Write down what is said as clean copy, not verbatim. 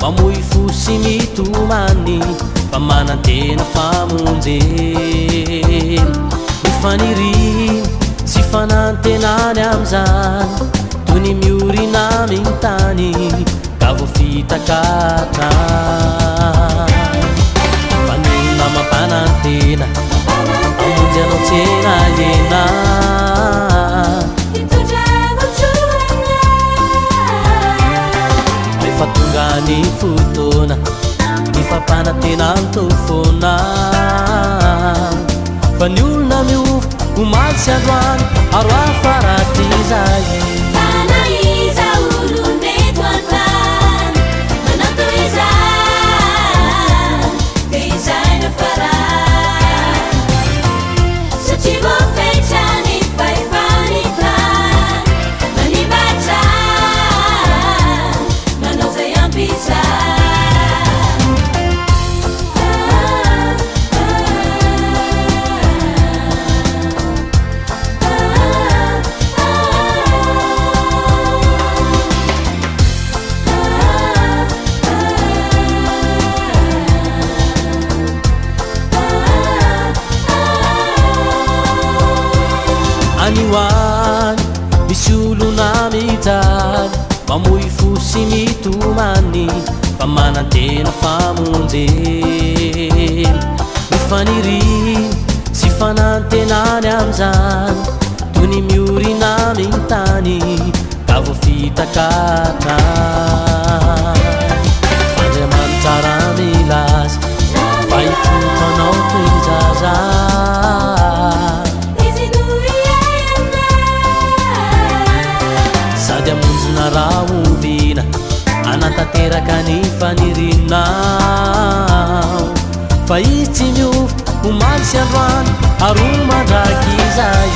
mamoy fosy mitomany fa manantena famonjeny mifaniriny sy fanantenany am'zany toy ny miorina mintany ka vo fitakatrany fanolona mampanantena amonjy anao tsena ena rehefa tonga ny fotoana ny fampanantena mitofona fa ny olona miova omaly sy androany aro afaratry zay fanaiza olo mety antany manao toy izany dia izay no farany satria voafetra ny fahefanytany manibatra manao zay ampizany anihoany misy olona mijaly mamoy fosy mitomany fa manantena famonjeny mifaniriny sy fanantenany am'zany toy ny miorina mintany ka vo fitakatrany fandriamanitra raha milaza fa itotanao toy zaza sady amonjina raha ovina anantanteraka ny fanirinao fa izy tsy miova omaly sy androany aro mandraky izay